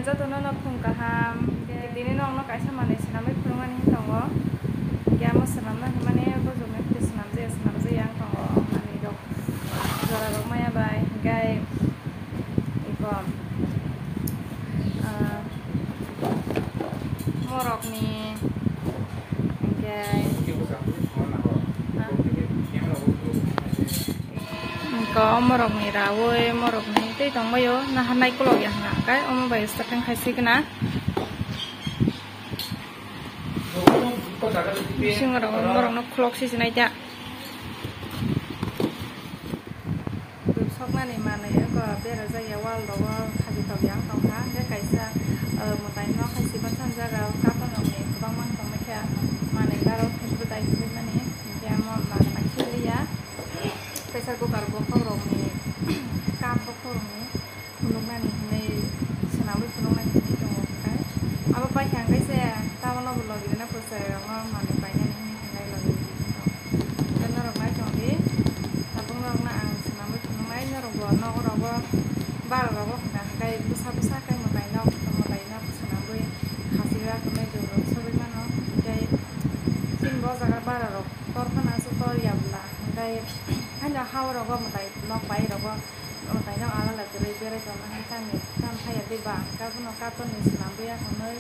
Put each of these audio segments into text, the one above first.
jatuhnya no phung kaham dini nong no kaisa mane senamai phulungan hin tongo ya mo senamna mane bojome te senam je yang tongo mane dok jora rok maya bai gai iko morok ni gai có morok ni rawoi morok ni tei tongbayo na hanai kolok yang na kai omo bai starting khaisi kana sing morok no klok si sinai ja sok na ni mane ko bera ja ya wal do khaji to yang tong ha ga kaisa mo tai no khaisi ban san jaga ka to no ni kubang mang tong ma kya mane garo khaji tai ni mane ya mo ma na khili ya pressure cooker bo khorong ni kam bo khorong ni punung mani nei senam lu punung mani ni tong kai aba pa yang kai se ta no bo logi na pressure ma mane pa nya ni ngai logi kan na rok mai tong di ta bong rok na ang senam lu punung mai na rok bo no ro bo ba ro bo ka kai busa kai mo tai no senam lu khasi ra ko mai do ro so bi ma no kai sin bo jaga ba ro tor khana so tor ya bla kai hanya hau rogo mutai nok pai rogo mutai nok ala la tere bere to na kan ni kan phaya de ba ka puno ka to ni senam ya honoi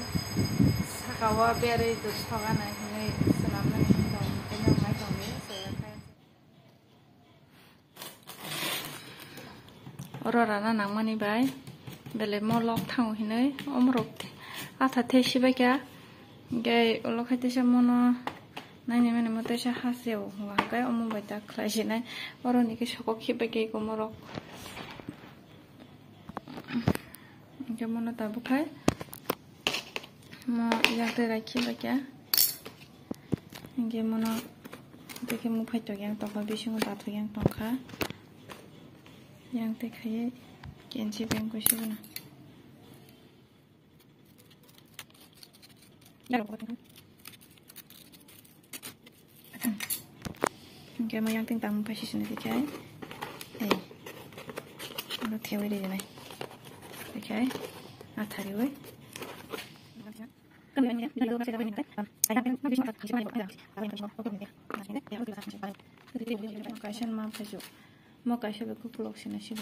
sakawa bere du thoga na honoi senam na ni to kenya mai to ni se kai oro rana nang mani bai bele mo lok thau hinoi omrok atha the shiba kya gai olokha te samono nai ni mane mote sha haseo wa kai omu baita khlai nai oro ni ke shoko khibe ke ko morok jemono ta bukhai mo yakte rakhi ba kya nge mono deke mu phai to yang to ba bisingo ta to yang tongkha yang te khaye kenchi beng ko shibuna ya ro cái mà yang tinh tăng phải xin được cái này nó theo đi này cái thay rồi cái chân mà phải chụp một cái sẽ bị cục lốc xin xin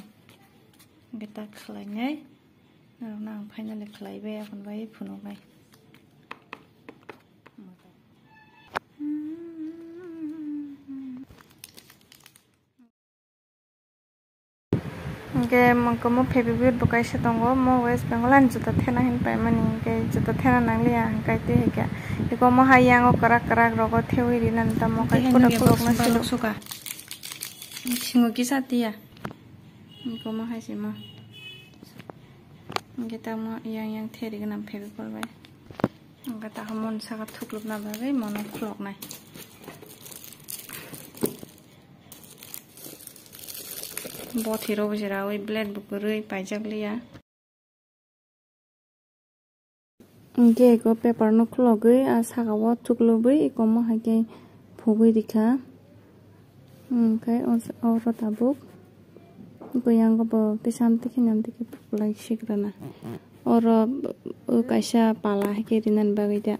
cái ta khai nhé nào phải là khai về còn vậy phụ nữ này ke mangko mo favorite bukai se tongo mo West Bengal an juta thena hin pai mani ke juta thena nanglia kai te hekya iko mo hayang o karak rogo thewi rinan ta mo kai pura purok na silok suka singo kisatia iko mo hai sima ngeta mo yang theri ganam phebe polbai ngata hamon saga thukluk na bagai mono klok nai बहुत हीरो बजरा वही ब्लेड बुकुरुई पाइजक लिया इनके एको paper no खुलगई आ सागाव थुकलबई एको म हाके फुगई दिखा ओमफ्राय और ताबुक गोयांग ब तेसाम तिखिनाम तिखि फुलाई सिग्राना और काइसा पाला हाके रिनान बागैदा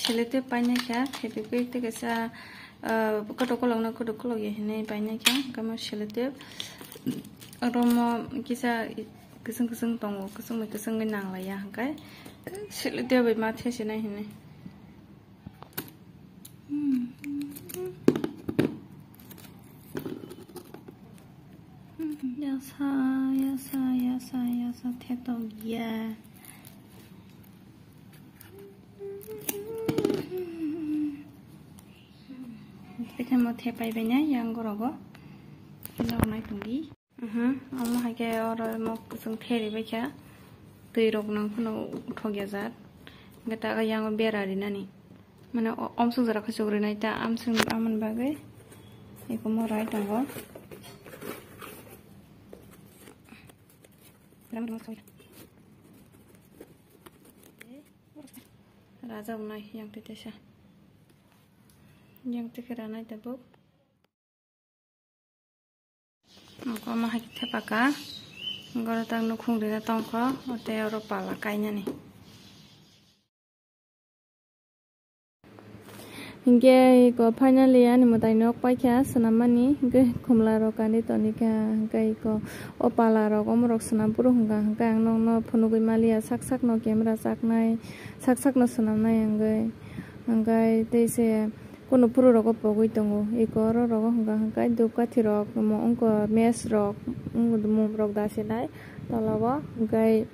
सेलेते पाइना क्या फेबे ते कैसा kotokolo na kotokolo ye ne paina kya kama shelete romo kisa kisung tongo kisung nang la ya kai shelete bai ma the sina hine ya sa the to ya Kita mau tepai banyak yang gorogo, kita naik tunggi. Amma hake orang mau kusung teri baca, tui rok nang kuno thogya zat, kita ka yang berari nani. Mana om sung zara kasugri nai ta am sung aman bagai, eko mau rai tunggo. Raja unai yang tetesha. Yang tikirana tabuk Koma hak tepaka. Gora tang nukung dina tongko. Ote Eropa la kainya nih. Hingga ko finally ani mo tayo nok paikya senamani hingga kumla rokani tonika hingga ko opala rok omrok senam puro hingga ang nong no phunugui malia sak no camera sak no senam nai hingga teise kono puro rok pogui tongo iko ro rok hingga dupkathi rok mo ongko mes rok mum rok dasinai tolawa hingga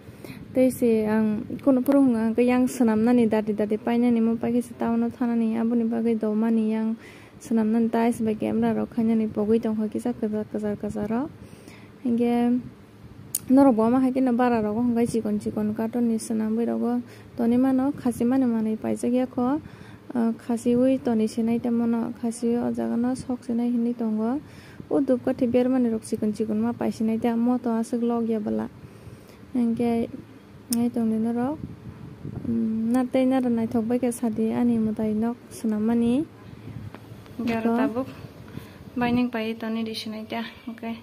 teise ang kono puro hingga yang senamnani dati painani mo paikisi tawno thanani aboni bagai domani yang senamnan tais ba camera rok khanyani pogui tongho kisa kazar hingga noro boma hakina bara rok hingga chikon carton ni senam bai rok toni mano khasi mane paisagya ko khasi ui toni sinai tamono khasi o jagano sok sinai hini tongo o dupkathi bermani rok chikon ma paisinai ta mo to asuk logya bala hingga ngai tong dino rok natai nara nai thok bai ka sadi ani mutai nok senamani garo tabuk baining pai toni disinai ta okay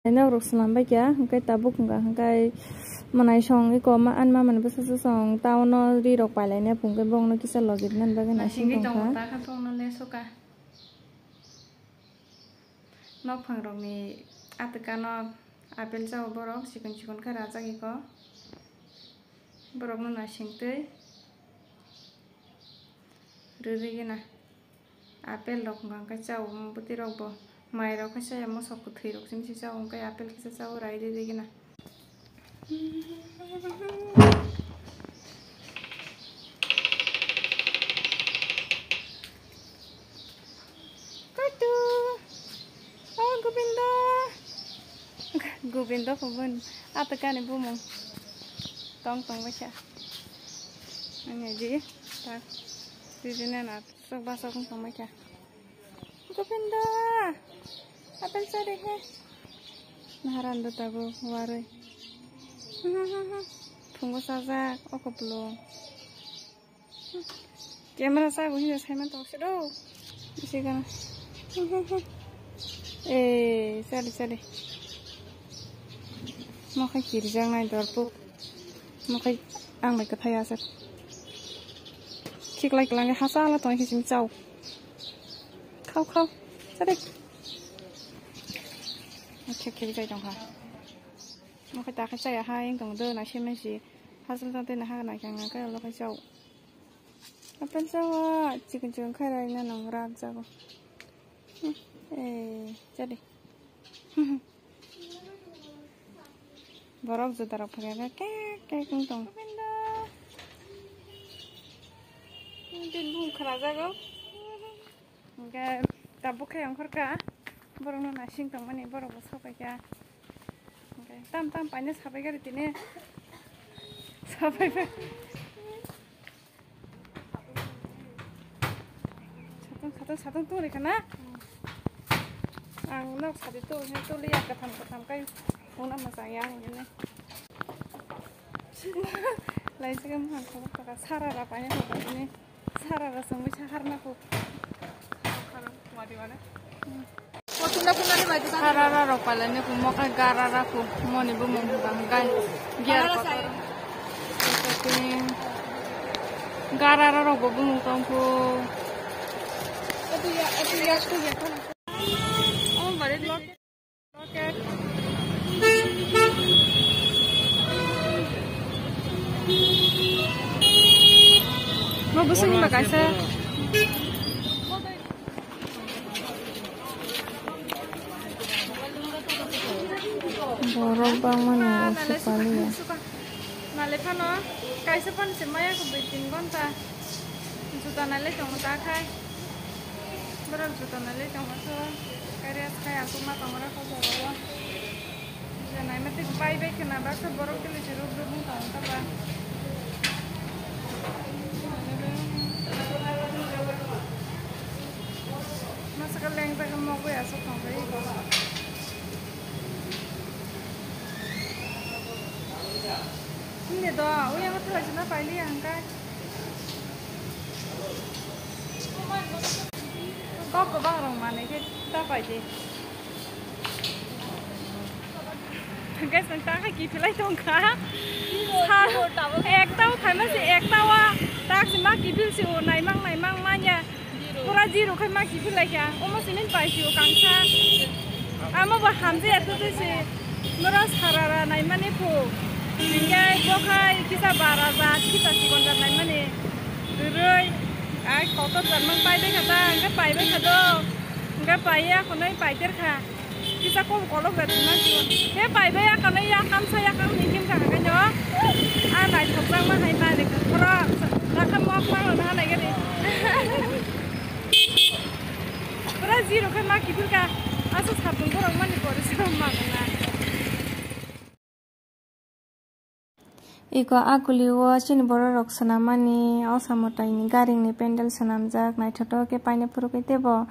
ena rok senam bai kya hingkai tabuk hingkai manai song iko ma anma man basa song tawno ri rok pailai ne pungkai bong no kisa logit nan bagai na sing tong ta ka bong no le soka nok phang rok ni atakano apel jao borok chikon ka raja iko borok no na singtei riri na apel rok ngka jao buti rok bo mai rok kasa ya mosok kuthei rok simsi jao ngka apel kisa jao rai riri na Govinda pun atakan ibu mong tong baca ini aja tak di sini nak bahasa tong baca Govinda apa sih he naharan do tago warai tunggu saja aku belum kamera saya bunyi saya mentok sedo isi kan sari mau kai kiri jang nai dorpu mau kai ang mai kathaya sat kik lai klang hasa la tong hisim chau khau sari kiri kai jang ha mau kai ta kai saya ha yang tong de na shime si hasil tong te na ha na kyang kai lo kai chau apa sawa chicken kai rai na nong rak jago jadi borok jo darok phagya ke kungtong din bum khara jago ga tabuk khayang kharka borok no na sing tong mani borok sabai kya tam paine sabai gari tine sabai satong tu rekana ang nok sadi tu ni tu liya katham kai una masaya ini lain sekali mah kalau pakai sarara apa nya ini sarara semua harna ku sarara ropalanya ku mau kan garara ku mau nih bumbu bangkai biar pakai garara robo bumbu kamu itu ya kan oh balik loket mau busuk nih makasih borok bang mana sekali ya nalepan no kaisa pan semaya ku bikin gonta juta nale tong ta khai borok juta nale tong so karya saya aku mah kamera ko bawa jangan mati pai bai kena baksa borok kele jeruk dum ta ba masa kaleng ta mo ko ya so tong bai ko ini doa uya mati lajna paili angka Có băng rồng mà này cái ta phải gì cái sáng ta cái kỳ phi lấy trong cá ha ek tao khai mà sẽ ek tao à ta sẽ mắc kỳ phi siêu này mang mà nha pura zero khai mắc kỳ phi lấy kia ôm mà mình phải siêu căng sa à mà bà ham gì tu tu sẽ nó sarara này mà này phụ cái bốc khai kita baraza kita si con này mà này rồi ai có tất cả mang bay đấy cả ta cái bay với cả đâu cái bay á còn đấy bay tiếc cả kita có lúc về thì nó chịu cái bay với á còn đấy á cam say á cam ní kim cả cái nhớ ai này thuộc sang mà hay bay được pro ra khăm móc mà nó này cái gì pro zero cái mà kịp cả asal sabun có orang mana boleh sama mana Iko aku liwo cini borok senamani, au samotai ni garing ni pendel senamjak, nai thoto ke paine puru kete bo.